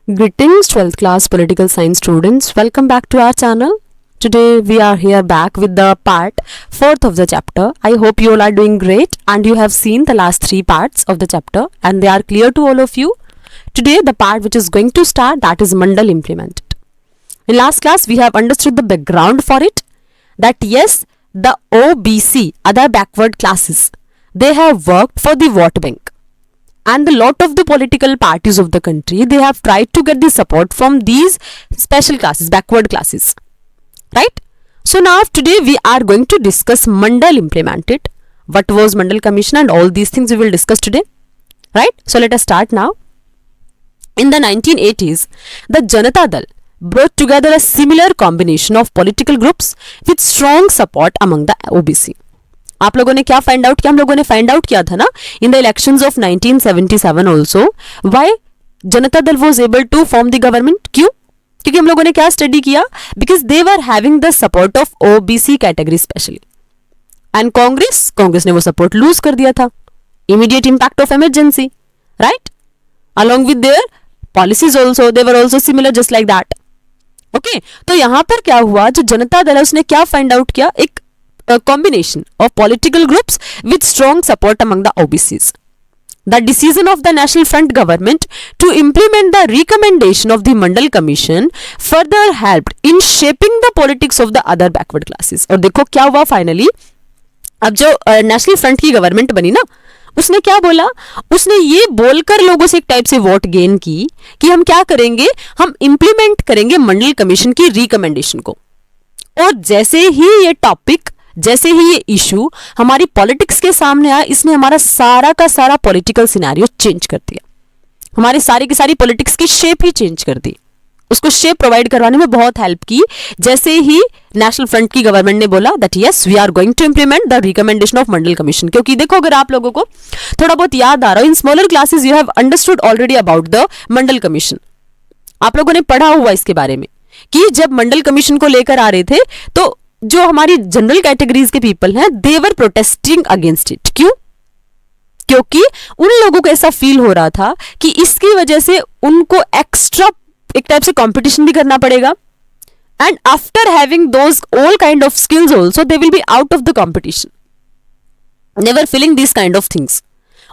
Greetings 12th class political science students. Welcome back to our channel. Today we are here back with the part 4th of the chapter. I hope you all are doing great and you have seen the last 3 parts of the chapter and they are clear to all of you. Today the part which is going to start, that is Mandal implemented. In last class we have understood the background for it, that yes, the OBC, other backward classes, they have worked for the vote bank. And a lot of the political parties of the country, they have tried to get the support from these special classes, backward classes, right? So now today we are going to discuss Mandal implemented, what was Mandal Commission, and all these things we will discuss today, right? So let us start now. In the 1980s, the Janata Dal brought together a similar combination of political groups with strong support among the OBC. आप लोगों ने क्या find out किया? हम लोगों ने find out किया था ना in the elections of 1977 also, why Janata Dal was able to form the government. क्यों? क्योंकि हम लोगों ने क्या स्टडी किया? Because they were having the support of OBC category specially. And Congress ने वो सपोर्ट लूज कर दिया था. Immediate impact of emergency, right? Along with their policies also, they were also similar just like that. Okay, तो यहां पर क्या हुआ? जो जनता दल है उसने क्या फाइंड आउट किया? एक combination of political groups with strong support among the OBCs. The decision of the National Front government to implement the recommendation of the Mandal Commission further helped in shaping the politics of the other backward classes. और देखो क्या हुआ finally, अब जो national front की government बनी ना, उसने क्या बोला? उसने ये बोलकर लोगों से एक टाइप से वोट गेन की कि हम क्या करेंगे, हम इंप्लीमेंट करेंगे मंडल कमीशन की रिकमेंडेशन को. और जैसे ही ये टॉपिक, जैसे ही ये इशू हमारी पॉलिटिक्स के सामने आया, इसने हमारा सारा का सारा पॉलिटिकल सिनेरियो चेंज कर दिया. हमारी सारी की सारी पॉलिटिक्स की शेप ही चेंज कर दी. उसको शेप प्रोवाइड करवाने में बहुत हेल्प की. जैसे ही नेशनल फ्रंट की गवर्नमेंट ने बोला that yes we are going to implement the recommendation of Mandal commission. क्योंकि देखो, अगर आप लोगों को थोड़ा बहुत याद आ रहा हो, in smaller classes you have understood already about the Mandal commission. आप लोगों ने पढ़ा हुआ इसके बारे में कि जब मंडल कमीशन को लेकर आ रहे थे तो जो हमारी जनरल कैटेगरीज के पीपल हैं, दे वर प्रोटेस्टिंग अगेंस्ट इट. क्यों? क्योंकि उन लोगों को ऐसा फील हो रहा था कि इसकी वजह से उनको एक्स्ट्रा एक टाइप से कंपटीशन भी करना पड़ेगा, and after having those all kind of skills also they will be out of the competition. They were feeling this kind of things.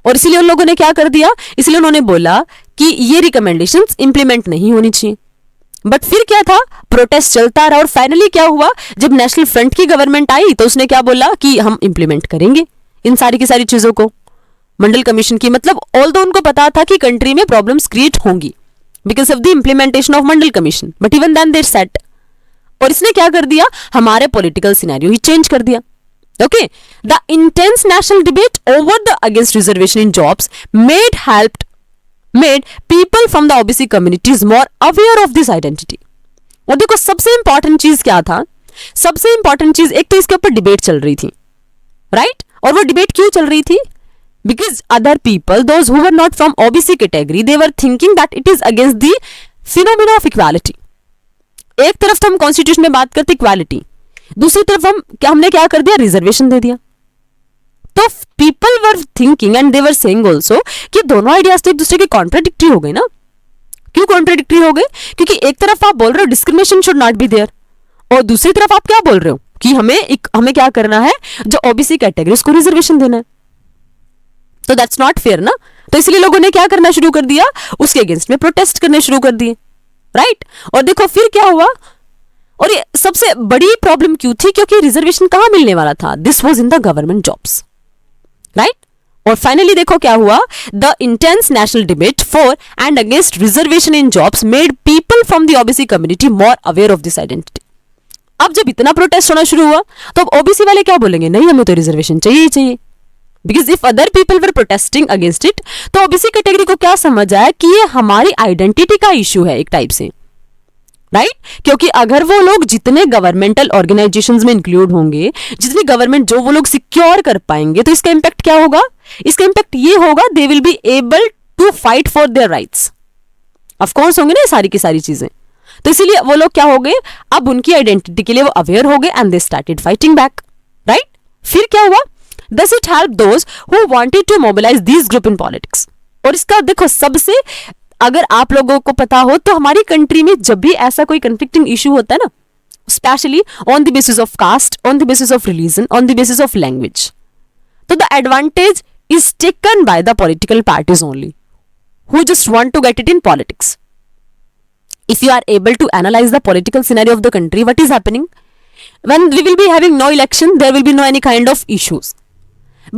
और इसीलिए उन लोगों ने क्या कर दिया? इसलिए उन्होंने बोला कि ये रिकमेंडेशंस इंप्लीमेंट नहीं होनी चाहिए. बट फिर क्या था? प्रोटेस्ट चलता रहा. और फाइनली क्या हुआ? जब नेशनल फ्रंट की गवर्नमेंट आई तो उसने क्या बोला कि हम इंप्लीमेंट करेंगे इन सारी की सारी चीजों को, मंडल कमीशन की. मतलब ऑल्दो उनको पता था कि कंट्री में प्रॉब्लम्स क्रिएट होंगी because of the implementation of Mandal commission, but even then they set. और इसने क्या कर दिया? हमारे पॉलिटिकल सिनेरियो ही चेंज कर दिया. Okay, the intense national debate over the against reservation in jobs made people from the OBC communities more aware of this identity. और देखो सबसे इंपॉर्टेंट चीज क्या था? सबसे इंपॉर्टेंट चीज, एक तो इसके ऊपर डिबेट चल रही थी, राइट? और वो डिबेट क्यों चल रही थी? Because other people, those who were not from OBC category, they were thinking that it is against the phenomena of equality. एक तरफ तो हम कॉन्स्टिट्यूशन में बात करते इक्वालिटी, दूसरी तरफ हमने क्या कर दिया? रिजर्वेशन दे दिया. तो people were thinking and they were saying also कि दोनों आइडियाज तो एक दूसरे के कॉन्ट्राडिक्टरी हो गए ना. क्यों कॉन्ट्राडिक्टरी हो गए? क्योंकि एक तरफ आप बोल रहे हो discrimination should not be there, और दूसरी तरफ आप क्या बोल रहे हो कि हमें क्या करना है, जो ओबीसी कैटेगरी उसको रिजर्वेशन देना है. तो दैट्स नॉट फेयर ना. तो इसलिए लोगों ने क्या करना शुरू कर दिया? उसके अगेंस्ट में प्रोटेस्ट करने शुरू कर दिए, राइट? और देखो फिर क्या हुआ. और ये सबसे बड़ी प्रॉब्लम क्यों थी? क्योंकि रिजर्वेशन कहां मिलने वाला था? This was in the government jobs, right? और फाइनली देखो क्या हुआ? The intense national debate for and against reservation in jobs made people from the OBC community more aware of this identity. अब जब इतना प्रोटेस्ट होना शुरू हुआ तो अब ओबीसी वाले क्या बोलेंगे? नहीं, हमें तो रिजर्वेशन चाहिए ही चाहिए. Because if other people were protesting against it, तो ओबीसी कैटेगरी को क्या समझ आया कि ये हमारी आइडेंटिटी का इश्यू है एक टाइप से, राइट? क्योंकि अगर वो लोग जितने गवर्नमेंटल ऑर्गेनाइजेशंस में इंक्लूड होंगे, जितनी गवर्नमेंट जो वो लोग सिक्योर कर पाएंगे, तो इसका इंपैक्ट क्या होगा? इसका इंपैक्ट ये होगा they will be able to fight for their rights. Of course होंगे ना सारी की सारी चीजें. तो इसीलिए वो लोग क्या हो गए? अब उनकी आइडेंटिटी के लिए वो अवेयर हो गए and they started fighting back, right? फिर क्या हुआ? Thus it helped those who wanted to mobilize these group in politics. और इसका देखो सबसे अगर आप लोगों को पता हो तो हमारी कंट्री में जब भी ऐसा कोई कंफ्लिक्टिंग इशू होता है ना, specially on the basis of caste, on the basis of religion, on the basis of language, तो the advantage is taken by the political parties only who just want to get it in politics. If you are able to analyze the political scenario of the country, what is happening when we will be having no election, there will be no any kind of issues,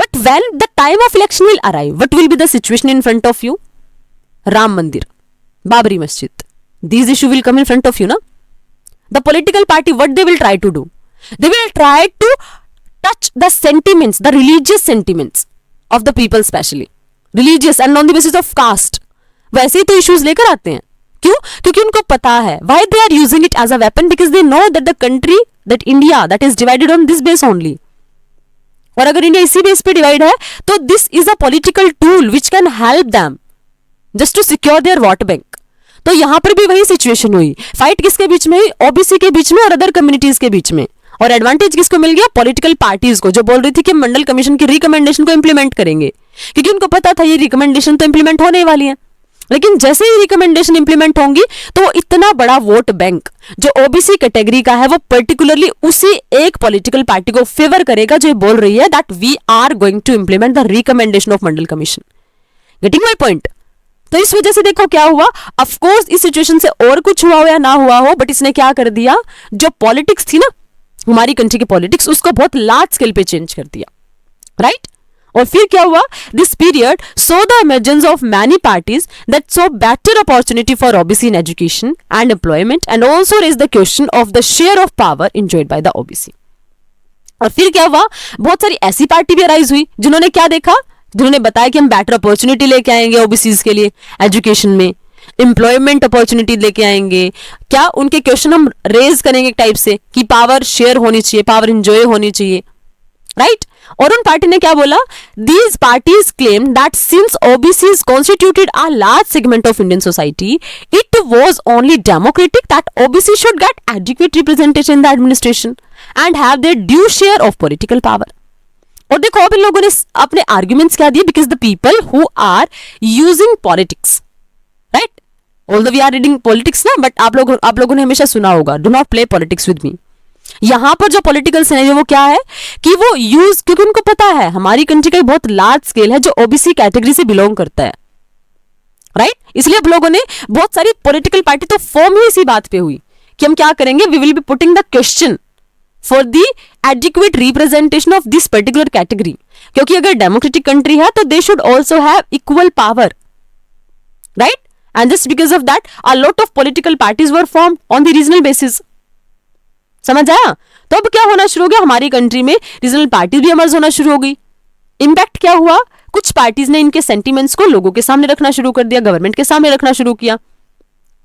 but when the time of election will arrive, what will be the situation in front of you? Ram Mandir, Babri Masjid, these issues will come in front of you, na? The political party, what they will try to do, they will try to touch the sentiments, the religious sentiments of the people, specially religious and on the basis of caste. वैसे ही तो issues लेकर आते हैं. क्यों? क्योंकि उनको पता है why they are using it as a weapon, because they know that the country, that India, that is divided on this base only. और अगर इंडिया इसी बेस पे डिवाइड है तो this is a political tool which can help them just to secure their vote bank. तो यहां पर भी वही सिचुएशन हुई. फाइट किसके बीच में हुई? ओबीसी के बीच में और अदर कम्युनिटीज के बीच में. और एडवांटेज किसको मिल गया? पॉलिटिकल पार्टीज को, जो बोल रही थी कि मंडल कमीशन की रिकमेंडेशन को इंप्लीमेंट करेंगे, क्योंकि उनको पता था ये रिकमेंडेशन तो इंप्लीमेंट होने वाली है. लेकिन जैसे ही रिकमेंडेशन इंप्लीमेंट होंगी तो वो इतना बड़ा वोट बैंक जो ओबीसी कैटेगरी का है वो पर्टिकुलरली उसी एक पॉलिटिकल पार्टी को फेवर करेगा जो बोल रही है that we are going to implement the recommendation of Mandal commission. Getting my point? तो इस वजह से देखो क्या हुआ. ऑफकोर्स इस सिचुएशन से और कुछ हुआ हो या ना हुआ हो, बट इसने क्या कर दिया, जो पॉलिटिक्स थी ना हमारी कंट्री की पॉलिटिक्स, उसको बहुत लार्ज स्केल पे चेंज कर दिया, राइट? और फिर क्या हुआ? This period saw the emergence of many parties that saw better opportunity for OBC in education and employment and also raise the question of the share of power enjoyed by the OBC. और फिर क्या हुआ? बहुत सारी ऐसी party भी arise हुई जिन्होंने क्या देखा, जिन्होंने बताया कि हम बेटर अपॉर्चुनिटी लेके आएंगे ओबीसीज के लिए एजुकेशन में, एम्प्लॉयमेंट अपॉर्चुनिटी लेके आएंगे. क्या उनके क्वेश्चन हम रेज करेंगे टाइप से कि पावर शेयर होनी चाहिए, पावर एंजॉय होनी चाहिए, राइट? और उन पार्टी ने क्या बोला? These parties claim that since OBCs constituted a large segment of Indian society, it was only democratic that OBC should get adequate representation in the administration and have their due share of political power. और देखो अब इन लोगों ने अपने arguments क्या दिए, because the people who are using politics, right? Although we are reading politics ना, but आप लोगों ने हमेशा सुना होगा, do not play politics with me. यहां पर जो पॉलिटिकल सिनेरियो वो क्या है कि वो यूज, क्योंकि उनको पता है हमारी कंट्री का बहुत लार्ज स्केल है जो ओबीसी कैटेगरी से बिलोंग करता है, राइट? इसलिए अब लोगों ने बहुत सारी पॉलिटिकल पार्टी तो फॉर्म ही इसी बात पे हुई कि हम क्या करेंगे, we will be putting the question for the adequate representation of this particular category. क्योंकि अगर डेमोक्रेटिक कंट्री है तो they should also have equal power, right? And just because of that, a lot of political parties were formed on the regional basis. समझ आया? तो अब क्या होना शुरू हो गया, हमारी कंट्री में रीजनल पार्टी भी इमर्ज होना शुरू हो गई. इम्पैक्ट क्या हुआ? कुछ पार्टीज ने इनके सेंटिमेंट्स को लोगों के सामने रखना शुरू कर दिया, गवर्नमेंट के सामने रखना शुरू किया,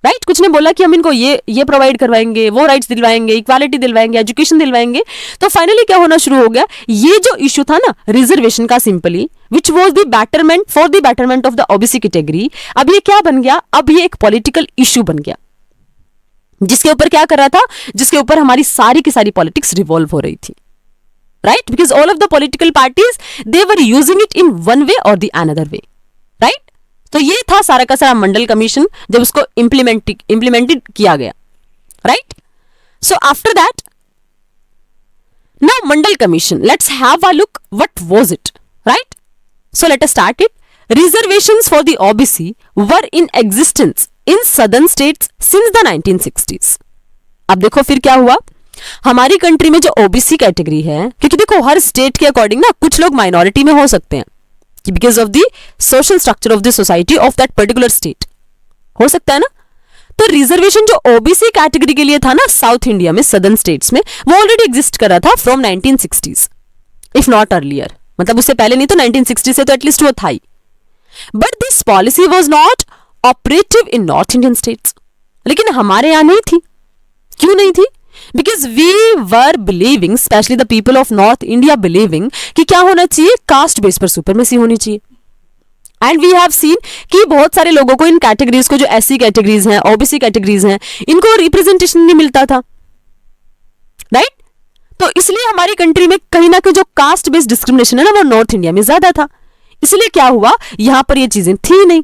राइट? कुछ ने बोला कि हम इनको ये प्रोवाइड करवाएंगे, वो राइट्स दिलवाएंगे, इक्वालिटी दिलवाएंगे, एजुकेशन दिलवाएंगे. तो फाइनली क्या होना शुरू हो गया, ये जो इशू था ना रिजर्वेशन का, simply which was the betterment for the betterment of the OBC category, अब ये क्या बन गया, अब ये एक पॉलिटिकल इशू बन गया, जिसके ऊपर क्या कर रहा था, जिसके ऊपर हमारी सारी की सारी पॉलिटिक्स रिवॉल्व हो रही थी, right? Because all of the political parties they were using it in one way और द अनदर वे, राइट? तो ये था सारा का सारा मंडल कमीशन जब उसको इंप्लीमेंटेड किया गया, right? So after that now Mandal commission, let's have a look what was it, right? So let us start it. Reservations for the OBC were in existence in southern states since the 1960s. अब देखो फिर क्या हुआ, हमारी country में जो OBC category है, क्योंकि देखो हर स्टेट के अकॉर्डिंग ना कुछ लोग माइनॉरिटी में हो सकते हैं because of the social structure of the society of that particular state, हो सकता है ना. तो रिजर्वेशन जो ओबीसी कैटेगरी के लिए था ना साउथ इंडिया में, सदर्न स्टेट्स में, वो ऑलरेडी एग्जिस्ट कर रहा था from 1960s if not earlier. मतलब उससे पहले नहीं तो 1960 से तो एटलीस्ट वो था ही. But this policy was not operative in North Indian states. लेकिन हमारे यहां नहीं थी. क्यों नहीं थी? Because we were believing, specially the people of North India believing कि क्या होना चाहिए, कास्ट बेस पर सुपरमेसी होनी चाहिए. एंड वी हैव सीन कि बहुत सारे लोगों को इन कैटेगरीज को, जो एससी कैटेगरीज हैं, ओबीसी कैटेगरीज हैं, इनको रिप्रेजेंटेशन नहीं मिलता था, राइट? तो इसलिए हमारी कंट्री में कहीं ना कहीं जो कास्ट बेस्ड डिस्क्रिमिनेशन है ना वो नॉर्थ इंडिया में ज्यादा था. इसलिए क्या हुआ, यहां पर ये चीजें थी नहीं.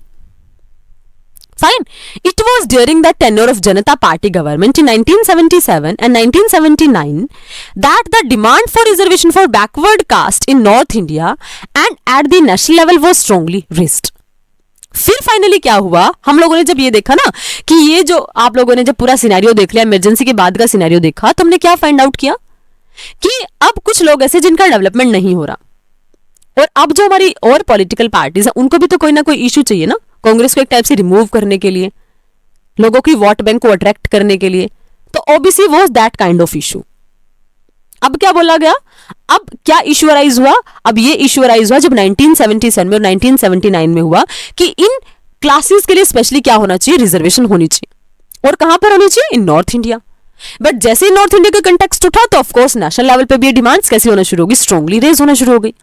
Fine. It was during the tenure of Janata Party government in 1977 and 1979 that the demand for reservation for backward caste in North India and at the national level was strongly raised. फिर finally क्या हुआ, हम लोगों ने जब ये देखा ना कि ये जो आप लोगों ने जब पूरा सिनेरियो देख लिया, इमरजेंसी के बाद का सिनेरियो देखा, तो हमने क्या फाइंड आउट किया कि अब कुछ लोग ऐसे जिनका डेवलपमेंट नहीं हो रहा, और अब जो हमारी और पॉलिटिकल पार्टीज है उनको भी तो कोई ना कोई इशू चाहिए ना, कांग्रेस को एक टाइप से रिमूव करने के लिए, लोगों की वोट बैंक को अट्रैक्ट करने के लिए, तो OBC was that kind of issue. अब क्या बोला गया, अब क्या इशू अराइज हुआ, अब ये इशू अराइज हुआ जब 1977 में और 1979 में हुआ कि इन क्लासेस के लिए स्पेशली क्या होना चाहिए, रिजर्वेशन होनी चाहिए, और कहां पर होनी चाहिए, इन नॉर्थ इंडिया। बट जैसे ही नॉर्थ इंडिया का कंटेक्स्ट उठा तो ऑफकोर्स नेशनल लेवल पे भी ये डिमांड्स कैसी होना शुरू हो गई, स्ट्रांगली रेज होना शुरू हो गई,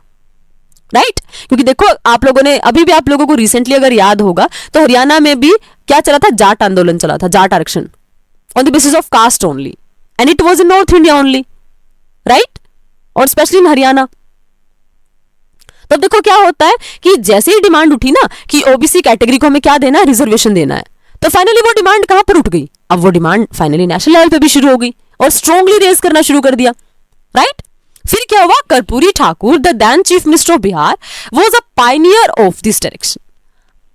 राइट। क्योंकि देखो आप लोगों ने अभी भी, आप लोगों को रिसेंटली अगर याद होगा तो हरियाणा में भी क्या चला था, जाट आंदोलन चला था, जाट आरक्षण on the basis of caste only, and it was in north India only, right, और स्पेशली इन हरियाणा। तब देखो क्या होता है कि जैसे ही डिमांड उठी ना कि ओबीसी कैटेगरी को हमें क्या देना है, रिजर्वेशन देना है, तो फाइनली वो डिमांड कहां पर उठ गई, अब वो डिमांड फाइनली नेशनल लेवल पे भी शुरू हो गई और स्ट्रांगली रेज करना शुरू कर दिया, राइट। फिर क्या हुआ, Karpoori Thakur the then chief minister of Bihar was a pioneer of this direction.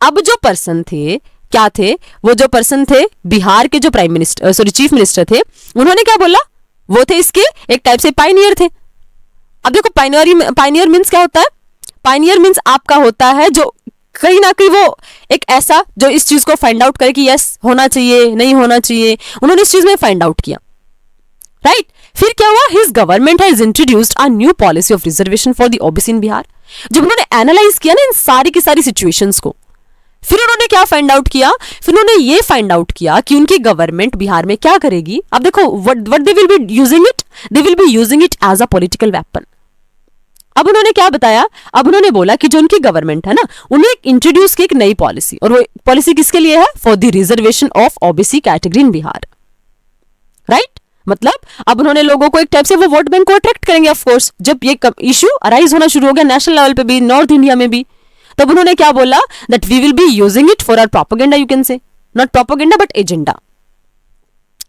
अब जो पर्सन थे, क्या थे वो, जो पर्सन थे बिहार के जो prime minister sorry chief minister थे, उन्होंने क्या बोला, वो थे इसके एक टाइप से पायनियर थे। अब देखो पायनियर मींस क्या होता है, पायनियर मींस आपका होता है जो कहीं ना कहीं वो एक ऐसा जो इस चीज को फाइंड आउट करे कि यस होना चाहिए नहीं होना चाहिए, उन्होंने इस चीज में फाइंड आउट किया, राइट। फिर क्या हुआ, his government has introduced a new policy of reservation for the OBC in Bihar. जब उन्होंने एनालाइज किया ना इन सारी की सारी सिचुएशंस को, फिर उन्होंने क्या फाइंड आउट किया, फिर उन्होंने ये फाइंड आउट किया कि उनकी गवर्नमेंट बिहार में क्या करेगी। अब देखो what they will be using it, they will be using it as a political weapon. अब उन्होंने क्या बताया, अब उन्होंने बोला कि जो उनकी गवर्नमेंट है ना, उन्हें इंट्रोड्यूस की एक नई पॉलिसी, और वो पॉलिसी किसके लिए है, for the reservation of OBC category in Bihar, right. मतलब अब उन्होंने लोगों को एक टाइप से वो वोट बैंक को अट्रैक्ट करेंगे, ऑफ कोर्स जब ये इशू अराइज होना शुरू हो गया नेशनल लेवल पे भी, नॉर्थ इंडिया में भी, तब उन्होंने क्या बोला, that we will be using it for our propaganda, you can say not propaganda but agenda,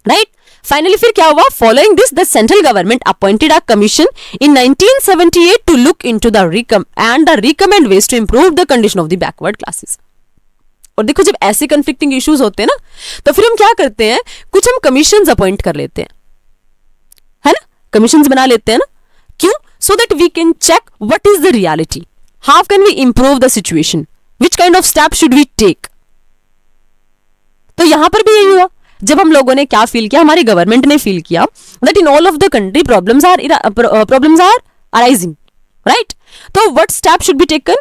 right. Finally फिर क्या हुआ, following this the central government appointed a commission in 1978 to look into the recommend ways to improve the condition of the backward classes. और देखो जब ऐसे conflicting issues होते हैं ना, तो फिर हम क्या करते हैं, कुछ हम कमीशंस अपॉइंट कर लेते हैं, है ना, कमीशंस बना लेते हैं ना, क्यों, so that we can check what is the reality, how can we improve the situation, which kind of step should we take. तो यहां पर भी यही हुआ, जब हम लोगों ने क्या फील किया, हमारी गवर्नमेंट ने फील किया that in all of the country problems are arising, right. तो what step should be taken,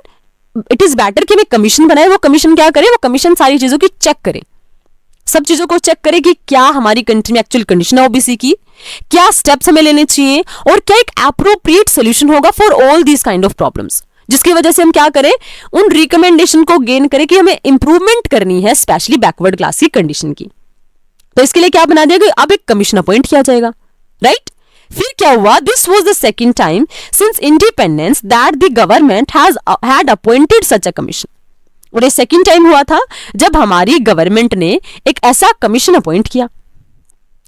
it is better कि हमें कमीशन बनाए, वो कमीशन क्या करे, वो कमीशन सारी चीजों की चेक करे, सब चीजों को चेक करे कि क्या हमारी कंट्री में एक्चुअल कंडीशन है ओबीसी की, क्या स्टेप्स हमें लेने चाहिए, और क्या एक एप्रोप्रिएट सोल्यूशन होगा for all these kind of problems, जिसकी वजह से हम क्या करें, उन रिकमेंडेशन को गेन करें कि हमें इंप्रूवमेंट करनी है स्पेशली बैकवर्ड क्लास की कंडीशन की। तो इसके लिए क्या बना दिया गया, अब एक कमीशन अपॉइंट किया जाएगा, राइट। फिर क्या हुआ, this was the second time since independence that the government had appointed such a commission. और ये सेकंड टाइम हुआ था जब हमारी गवर्नमेंट ने एक ऐसा कमीशन अपॉइंट किया।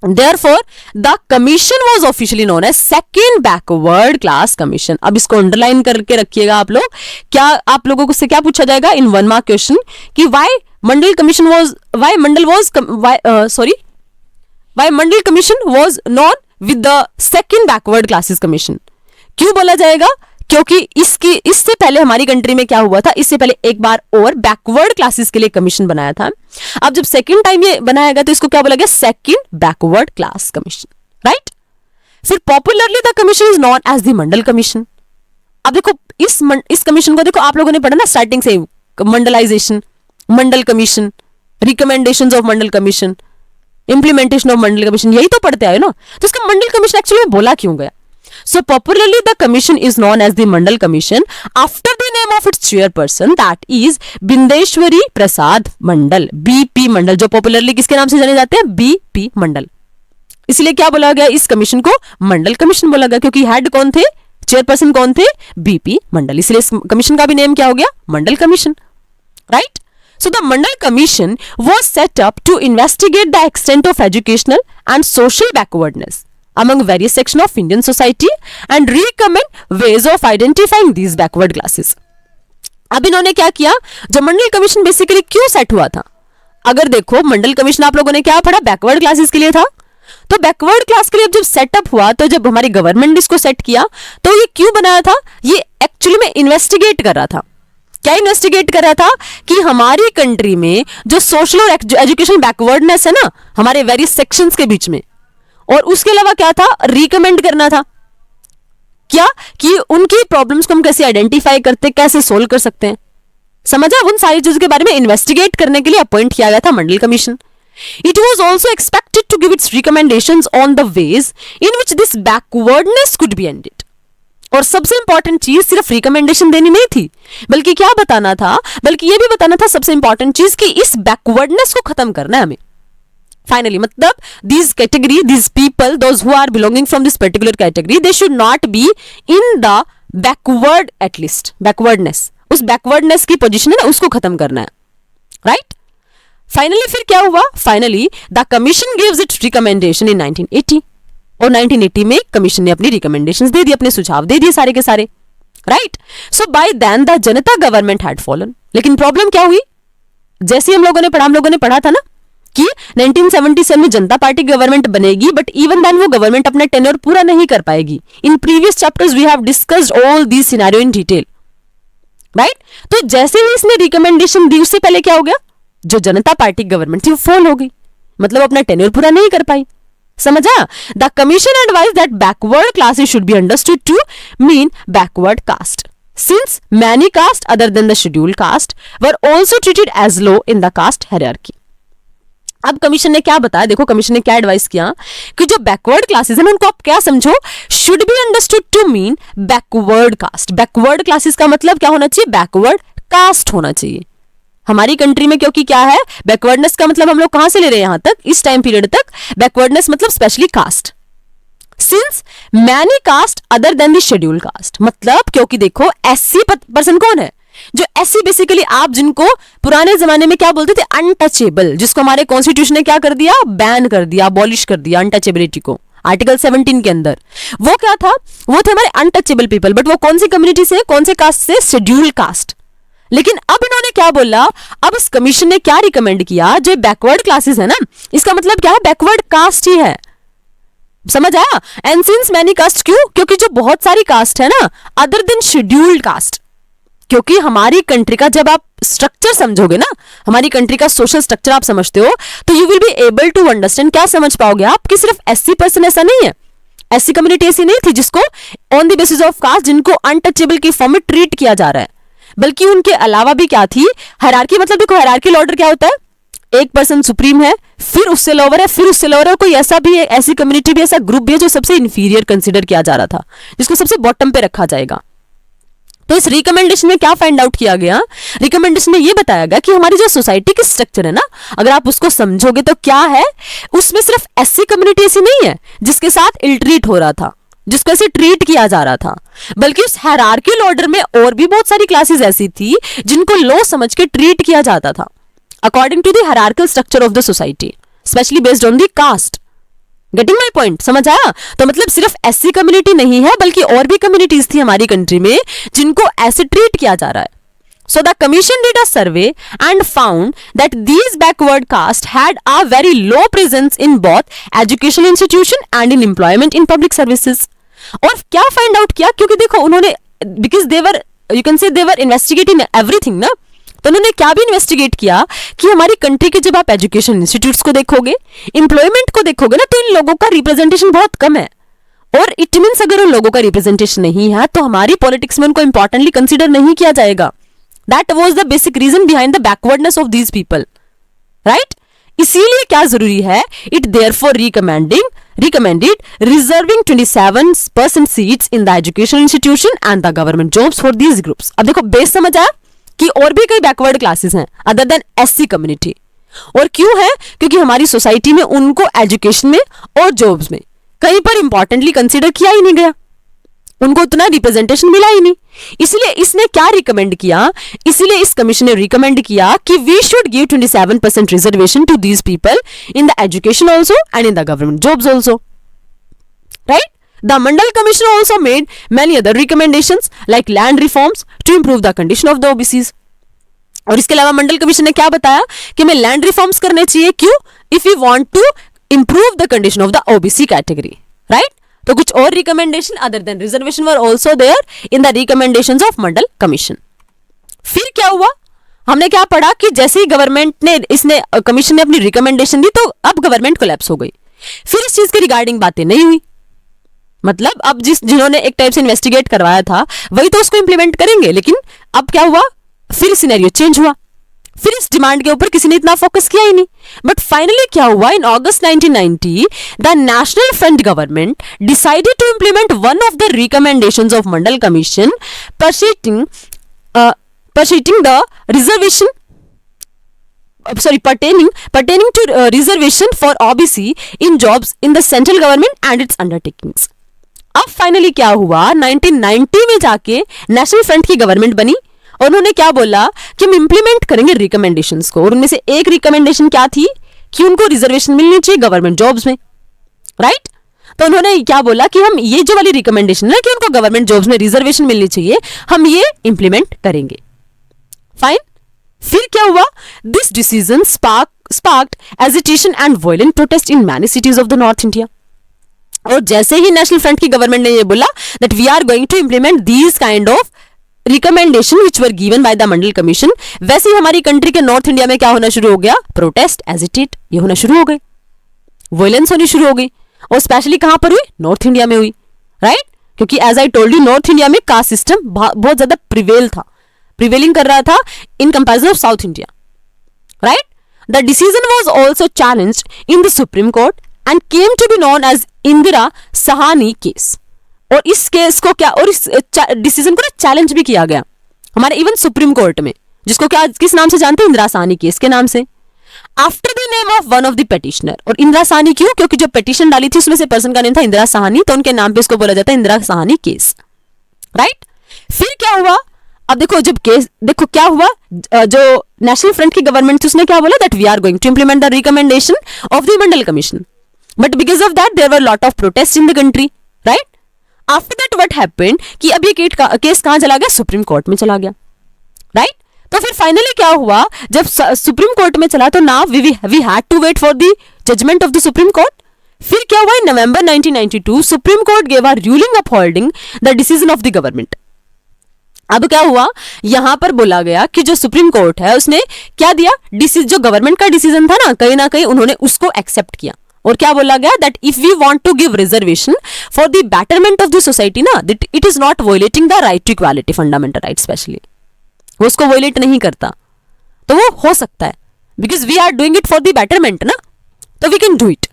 Therefore, the commission was officially known as Second Backward Class Commission। अब इसको अंडरलाइन करके रखिएगा आप लोग, क्या आप लोगों से क्या पूछा जाएगा इन 1 मार्क क्वेश्चन कि why Mandal Commission was known with the Second Backward Classes Commission। क्यों बोला जाएगा, क्योंकि इससे पहले हमारी कंट्री में क्या हुआ था, इससे पहले एक बार और बैकवर्ड क्लासेस के लिए कमीशन बनाया था। अब जब सेकंड टाइम ये बनाया गया तो इसको क्या बोला गया, second backward class commission, right. फिर popularly the commission is known as the Mandal commission. अब देखो इस कमीशन को देखो आप लोगों ने पढ़ा ना स्टार्टिंग से, Mandalisation, Mandal commission, recommendations of Mandal commission, implementation of Mandal commission, यही तो पढ़ते आए ना। तो इसका मंडल कमीशन एक्चुअली में बोला क्यों गया। So popularly the commission is known as the Mandal Commission after the name of its chairperson, that is Bindeshwari Prasad Mandal, BP मंडल, जो पॉपुलरली किसके नाम से जाने जाते हैं, BP मंडल। इसलिए क्या बोला गया, इस कमीशन को मंडल कमीशन बोला गया, क्योंकि हेड कौन थे, चेयरपर्सन कौन थे, BP मंडल, इसलिए इस कमीशन का भी नेम क्या हो गया, Mandal commission, right. So the Mandal Commission was set up to investigate the extent of educational and social backwardness among various sections of Indian society and recommend ways of identifying these backward classes. अब इन्होंने क्या किया, जो मंडल commission basically क्यों set हुआ था, अगर देखो मंडल कमीशन आप लोगों ने क्या पढ़ा, बैकवर्ड क्लासेस के लिए था। तो बैकवर्ड क्लास के लिए जब सेटअप हुआ, तो जब हमारी गवर्नमेंट ने इसको सेट किया, तो ये क्यों बनाया था, ये एक्चुअली में इन्वेस्टिगेट कर रहा था। क्या इन्वेस्टिगेट कर रहा था कि हमारी कंट्री में जो सोशल और एजुकेशन बैकवर्डनेस है ना हमारे वेरियस सेक्शंस के बीच में, और उसके अलावा क्या था, रिकमेंड करना था क्या कि उनकी प्रॉब्लम्स को हम कैसे आइडेंटिफाई करते, कैसे सोल्व कर सकते हैं। समझा, उन सारी चीजों के बारे में इन्वेस्टिगेट करने के लिए अपॉइंट किया गया था मंडल commission. It was also expected to give its recommendations on the ways in which this backwardness could be ended. और सबसे इंपॉर्टेंट चीज सिर्फ रिकमेंडेशन देनी नहीं थी, बल्कि क्या बताना था, बल्कि यह भी बताना था सबसे इंपॉर्टेंट चीज कि इस बैकवर्डनेस को खत्म करना है हमें। फाइनली मतलब these category, these people, those who are belonging from this particular category, they should not be in the backward, at least backwardness, उस बैकवर्डनेस की पोजीशन है ना उसको खत्म करना है, राइट। फाइनली फिर क्या हुआ, finally the commission gives it's recommendation in 1980, और 1980 में कमीशन ने अपनी रिकमेंडेशंस दे दी, अपने सुझाव दे दिए सारे के सारे, right. So by then the Janata government had fallen. लेकिन प्रॉब्लम क्या हुई, जैसे हम लोगों ने पढ़ा था ना कि 1977 में जनता पार्टी गवर्नमेंट बनेगी, बट इवन देन वो गवर्नमेंट अपना टेन्योर पूरा नहीं कर पाएगी। In previous chapters we have discussed all this scenario in detail, right. तो जैसे ही इसने रिकमेंडेशन दी, उससे पहले क्या हो गया, जो जनता पार्टी गवर्नमेंट थी वो फॉल हो गई, मतलब अपना टेन्योर पूरा नहीं कर पाई। समझा, the commission advise that backward classes should be understood to mean backward caste, since many caste other than the scheduled caste were also treated as low in the caste hierarchy. अब commission ने क्या बताया, देखो commission ने क्या advice किया कि जो बैकवर्ड क्लासेस हैं उनको आप क्या समझो, should be understood to mean backward caste. Backward classes का मतलब क्या होना चाहिए, बैकवर्ड कास्ट होना चाहिए हमारी कंट्री में, क्योंकि क्या है बैकवर्डनेस का मतलब हम लोग कहां से ले रहे हैं, यहां तक इस टाइम पीरियड तक बैकवर्डनेस मतलब specially caste, since many caste other than the schedule caste, मतलब क्योंकि देखो एससी पर्सन कौन है, जो एससी बेसिकली आप जिनको पुराने जमाने में क्या बोलते थे, अनटचेबल, जिसको हमारे कॉन्स्टिट्यूशन ने क्या कर दिया, बैन कर दिया, अबॉलिश कर दिया अनटचेबिलिटी को आर्टिकल 17 के अंदर। वो क्या था, वो थे हमारे अनटचेबल पीपल, बट वो कौन सी कम्युनिटी से, कौन से कास्ट से, शेड्यूल कास्ट। लेकिन अब इन्होंने क्या बोला, अब इस कमीशन ने क्या रिकमेंड किया, जो बैकवर्ड क्लासेस है ना, इसका मतलब क्या है, बैकवर्ड कास्ट ही है। समझ आया, एंड सिंस मैनी कास्ट, क्यों, क्योंकि जो बहुत सारी कास्ट है ना अदर देन शेड्यूल्ड कास्ट, क्योंकि हमारी कंट्री का जब आप स्ट्रक्चर समझोगे ना, हमारी कंट्री का सोशल स्ट्रक्चर आप समझते हो, तो you will be able to understand, क्या समझ पाओगे आप कि सिर्फ एससी पर्सन ऐसा नहीं है, एससी कम्युनिटी ऐसी नहीं थी जिसको on the basis of caste, जिनको अनटचेबल की फॉर्म में ट्रीट किया जा रहा है, बल्कि उनके अलावा भी क्या थी, हायरार्की। मतलब देखो हायरार्किकल ऑर्डर क्या होता है, एक पर्सन सुप्रीम है, फिर उससे लोअर है, फिर उससे लोअर है, कोई ऐसा भी है, ऐसी कम्युनिटी भी, ऐसा ग्रुप भी है जो सबसे इंफीरियर कंसीडर किया जा रहा था, जिसको सबसे बॉटम पे रखा जाएगा। तो इस रिकमेंडेशन में क्या फाइंड आउट किया गया, रिकमेंडेशन में ये बताया गया कि हमारी जो सोसाइटी की स्ट्रक्चर है ना, अगर आप उसको समझोगे तो क्या है, उसमें सिर्फ एससी कम्युनिटी ऐसी नहीं है जिसके साथ इल ट्रीट हो रहा था, जिसको ऐसे ट्रीट किया जा रहा था, बल्कि उस हायरार्किकल ऑर्डर में और भी बहुत सारी क्लासेस ऐसी थी जिनको लो समझ के ट्रीट किया जाता था according to the hierarchical structure of the society, specially based on the caste. Getting my point, समझ आया। तो मतलब सिर्फ एससी कम्युनिटी नहीं है, बल्कि और भी कम्युनिटीज थी हमारी कंट्री में जिनको ऐसे ट्रीट किया जा रहा है। So the commission did a survey and found that these backward caste had a very low presence in both educational institution and in employment in public services. और क्या फाइंड आउट किया, क्योंकि देखो उन्होंने, because they were, you can say they were investigating everything ना, तो उन्होंने क्या भी इन्वेस्टिगेट किया कि हमारी कंट्री के जब आप एजुकेशन इंस्टीट्यूट्स को देखोगे, एम्प्लॉयमेंट को देखोगे ना, तो इन लोगों का रिप्रेजेंटेशन बहुत कम है, और इट मीन्स अगर उन लोगों का रिप्रेजेंटेशन नहीं है तो हमारी पॉलिटिक्स में उनको इंपॉर्टेंटली कंसिडर नहीं किया जाएगा। That was the basic reason behind the backwardness of these people, right? इसीलिए क्या जरूरी है, it therefore recommended reserving 27% seats in the educational institution and the government jobs for these groups. अब देखो बेस समझ आया कि और भी कई बैकवर्ड क्लासेस हैं अदर देन एससी कम्युनिटी, और क्यों है, क्योंकि हमारी सोसाइटी में उनको एजुकेशन में और जॉब्स में कहीं पर इंपॉर्टेंटली कंसिडर किया ही नहीं गया। उनको उतना रिप्रेजेंटेशन मिला ही नहीं। इसलिए इसने क्या रिकमेंड किया, इसलिए इस कमीशन ने रिकमेंड किया कि we should give 27% reservation to these people in the education also and in the government jobs also, right. The Mandal Commission also made many other recommendations like land reforms to improve the condition of the OBCs. और इसके अलावा मंडल commission ने क्या बताया कि हमें land reforms करने चाहिए, क्यों? If you want to improve the condition of the OBC category, right. तो कुछ और recommendation other than reservation were also there in the recommendations of Mandal commission. फिर क्या हुआ, हमने क्या पढ़ा कि जैसे ही गवर्नमेंट ने इसने कमीशन ने अपनी रिकमेंडेशन दी तो अब गवर्नमेंट कोलैप्स हो गई। फिर इस चीज के रिगार्डिंग बातें नहीं हुई, मतलब अब जिन्होंने एक टाइप से इन्वेस्टिगेट करवाया था वही तो उसको इंप्लीमेंट करेंगे, लेकिन अब क्या हुआ, फिर सिनेरियो चेंज हुआ, फिर इस डिमांड के ऊपर किसी ने इतना फोकस किया ही नहीं। बट फाइनली क्या हुआ, in August 1990 the national front government decided to implement one of the recommendations of Mandal commission pertaining the reservation pertaining to reservation for OBC in jobs in the central government and its undertakings। अब finally क्या हुआ, 1990 में जाके national front की government बनी और उन्होंने क्या बोला कि हम इंप्लीमेंट करेंगे रिकमेंडेशंस को, और उनमें से एक रिकमेंडेशन क्या थी कि उनको रिजर्वेशन मिलनी चाहिए गवर्नमेंट जॉब्स में, राइट। तो उन्होंने क्या बोला कि हम ये जो वाली रिकमेंडेशन है कि उनको गवर्नमेंट जॉब्स में रिजर्वेशन मिलनी चाहिए, हम ये इंप्लीमेंट करेंगे, फाइन। फिर क्या हुआ, this decision sparked agitation and violent protest in many cities of the north India. और जैसे ही नेशनल फ्रंट की गवर्नमेंट ने ये बोला that we are going to implement these kind of recommendation which were given by the Mandal commission, वैसे ही हमारी कंट्री के नॉर्थ इंडिया में क्या होना शुरू हो गया, प्रोटेस्ट एजिटेट ये होना शुरू हो गए, वायलेंस होनी शुरू हो गई। और स्पेशली कहां पर हुई, नॉर्थ इंडिया में हुई, राइट। क्योंकि as I told you north India में कास्ट सिस्टम बहुत ज्यादा प्रिवेलिंग कर रहा था in comparison of south India, right. The decision was also challenged in the Supreme Court and came to be known as Indira Sawhney case. और इस case को क्या, और इस डिसीजन को ना चैलेंज भी किया गया हमारे इवन सुप्रीम कोर्ट में, जिसको क्या किस नाम से जानते हैं, इंदिरा सहानी केस के नाम से, after the name of one of the petitioner. और इंदिरा सहानी क्यों, क्योंकि जो पिटिशन डाली थी उसमें से पर्सन का नेम था इंदिरा सहानी, तो उनके नाम पे इसको बोला जाता है इंदिरा सहानी केस, राइट। फिर क्या हुआ, अब देखो जब केस देखो क्या हुआ, जो नेशनल फ्रंट की गवर्नमेंट थी उसने क्या बोला that we are going to implement the recommendation of the Mandal commission, but because of that there were lot of protest in the country, right. After that what happened कि अब ये case कहां चला गया, सुप्रीम कोर्ट में चला गया, right. तो फिर फाइनली क्या हुआ, जब सुप्रीम कोर्ट में चला तो now we had to wait for the judgment of the Supreme Court. फिर क्या हुआ, in November 1992 Supreme Court gave a ruling upholding the decision of the government. अब क्या हुआ, यहां पर बोला गया कि जो सुप्रीम कोर्ट है उसने क्या दिया, जो गवर्नमेंट का डिसीजन था ना कहीं उन्होंने उसको एक्सेप्ट किया। और क्या बोला गया that if we want to give reservation for the betterment of the society ना, that it is not violating the right to equality, fundamental right specially, वो उसको वायलेट नहीं करता, तो वो हो सकता है because we are doing it for the betterment ना, तो we can do it.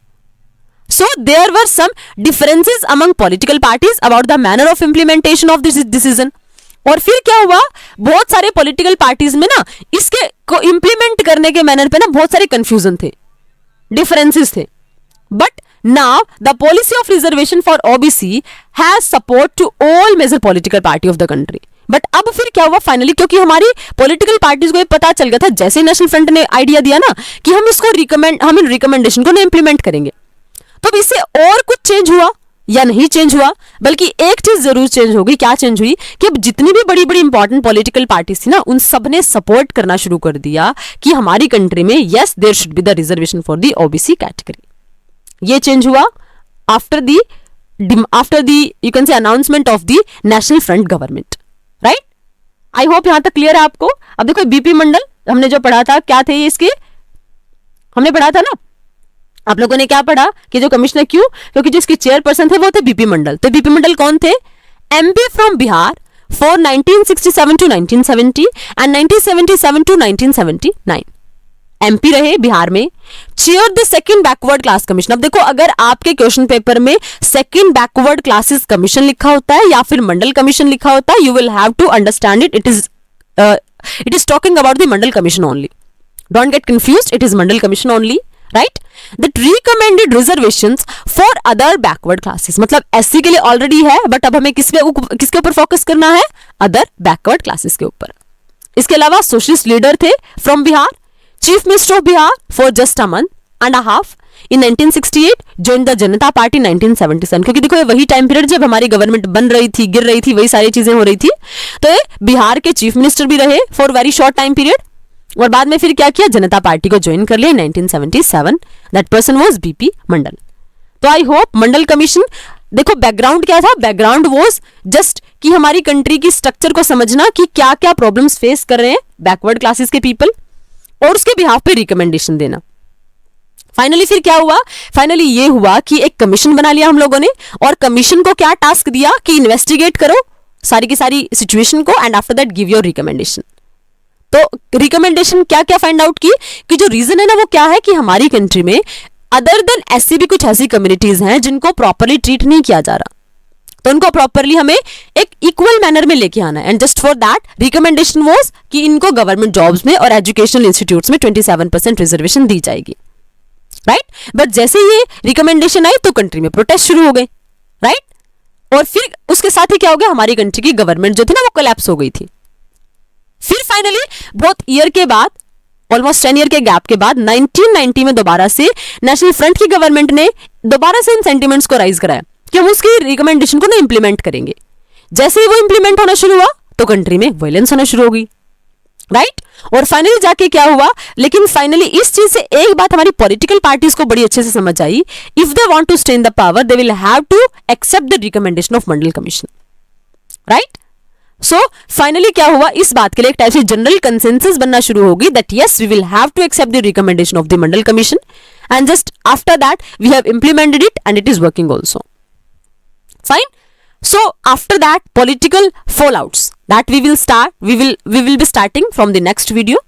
So there were some differences among political parties about the manner of implementation of this decision। और फिर क्या हुआ, बहुत सारे पॉलिटिकल पार्टीज में ना इसके को इंप्लीमेंट करने के मैनर पे ना बहुत सारे कंफ्यूजन थे, डिफरेंसेस थे। But now the policy of reservation for OBC has support to all major political party of the country. But अब फिर क्या हुआ फाइनली, क्योंकि हमारी पॉलिटिकल पार्टीज को ये पता चल गया था जैसे नेशनल फ्रंट ने आइडिया दिया ना कि हम इन रिकमेंडेशन को ना इंप्लीमेंट करेंगे, तो इससे और कुछ चेंज हुआ या नहीं चेंज हुआ, बल्कि एक चीज जरूर चेंज होगी। क्या चेंज हुई कि अब जितनी भी बड़ी बड़ी इंपॉर्टेंट पॉलिटिकल पार्टीज थी ना उन सब ने सपोर्ट करना शुरू कर दिया कि हमारी कंट्री में yes there should be the reservation for the OBC category. ये चेंज हुआ after the you can say announcement of the national front government, right. I hope यहां तक क्लियर है आपको। अब देखो बीपी मंडल हमने जो पढ़ा था, क्या थे इसके, हमने पढ़ा था ना, आप लोगों ने क्या पढ़ा कि जो कमिश्नर, क्यों, क्योंकि जिसके चेयरपर्सन थे वो थे बीपी मंडल। तो बीपी मंडल कौन थे, MP from Bihar for 1967 to 1970 and 1977 to 1979 MP रहे बिहार में। Chair the second backward class commission. अब देखो अगर आपके क्वेश्चन पेपर में सेकंड बैकवर्ड क्लासेस कमीशन लिखा होता है या फिर मंडल कमीशन लिखा होता है, you will have to understand it is talking about the Mandal commission only, don't get confused, it is Mandal commission only, right, that recommended reservations for other backward classes, मतलब SC के लिए ऑलरेडी है बट अब हमें किसके ऊपर फोकस करना है, अदर बैकवर्ड क्लासेस के ऊपर। इसके अलावा सोशलिस्ट लीडर थे from Bihar, chief minister of Bihar for just a month and a half in 1968, join the Janata party 1977, क्योंकि देखो ये वही टाइम पीरियड जब हमारी गवर्नमेंट बन रही थी, गिर रही थी, वही सारी चीजें हो रही थी। तो ये बिहार के चीफ मिनिस्टर भी रहे for very short time period, और बाद में फिर क्या किया, जनता पार्टी को ज्वाइन कर लिया 1977। दैट पर्सन वाज बीपी मंडल। तो आई होप मंडल कमीशन, देखो बैकग्राउंड क्या था, बैकग्राउंड वाज जस्ट कि हमारी कंट्री की स्ट्रक्चर को समझना कि क्या क्या प्रॉब्लम्स फेस कर रहे हैं बैकवर्ड क्लासेस के पीपल, और उसके बिहाफ पे रिकमेंडेशन देना। फाइनली फिर क्या हुआ, फाइनली ये हुआ कि एक कमीशन बना लिया हम लोगों ने, और कमीशन को क्या टास्क दिया कि इन्वेस्टिगेट करो सारी की सारी सिचुएशन को and after that give your recommendation. तो रिकमेंडेशन क्या क्या फाइंड आउट की कि जो रीजन है ना वो क्या है कि हमारी कंट्री में अदर देन एससी भी कुछ ऐसी कम्युनिटीज हैं जिनको प्रॉपरली ट्रीट नहीं किया जा रहा, तो उनको प्रॉपरली हमें एक इक्वल मैनर में लेके आना है। And just for that recommendation was कि इनको गवर्नमेंट जॉब्स में और एजुकेशनल इंस्टीट्यूट्स में 27% रिजर्वेशन दी जाएगी, राइट। बट जैसे ये रिकमेंडेशन आई तो कंट्री में प्रोटेस्ट शुरू हो गए, राइट, और फिर उसके साथ ही क्या हो गया, हमारी कंट्री की गवर्नमेंट जो थी ना वो कोलैप्स हो गई थी। फिर फाइनली बहुत ईयर के बाद, ऑलमोस्ट 10 ईयर के गैप के बाद 1990 में दोबारा से नेशनल फ्रंट की गवर्नमेंट ने दोबारा से इन सेंटिमेंट्स को राइज कराया कि हम उसकी रिकमेंडेशन को ना इंप्लीमेंट करेंगे। जैसे ही वो इंप्लीमेंट होना शुरू हुआ तो कंट्री में वायलेंस होना शुरू हो गई, राइट। और फाइनली जाके क्या हुआ, लेकिन फाइनली इस चीज से एक बात हमारी पॉलिटिकल पार्टीज को बड़ी अच्छे से समझ आई, if they want to stay in the power they will have to accept the recommendation of Mandal commission, right. So finally क्या हुआ, इस बात के लिए एक टाइप से जनरल कंसेंसस बनना शुरू होगी that yes we will have to accept the recommendation of the Mandal commission, and just after that we have implemented it and it is working also, fine. So after that political fallouts that we will be starting from the next video.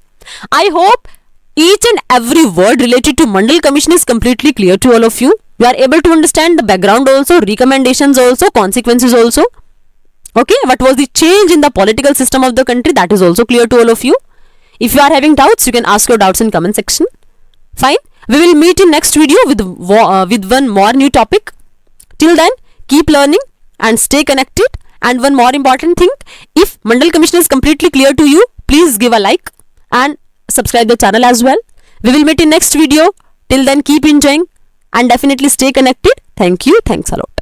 I hope each and every word related to Mandal Commission is completely clear to all of you. You are able to understand the background also, recommendations also, consequences also. Okay, what was the change in the political system of the country, that is also clear to all of you. If you are having doubts, you can ask your doubts in comment section. Fine, we will meet in next video with one more new topic. Till then, keep learning and stay connected. And one more important thing, if Mandal Commission is completely clear to you, please give a like and subscribe the channel as well. We will meet in next video. Till then, keep enjoying and definitely stay connected. Thank you. Thanks a lot.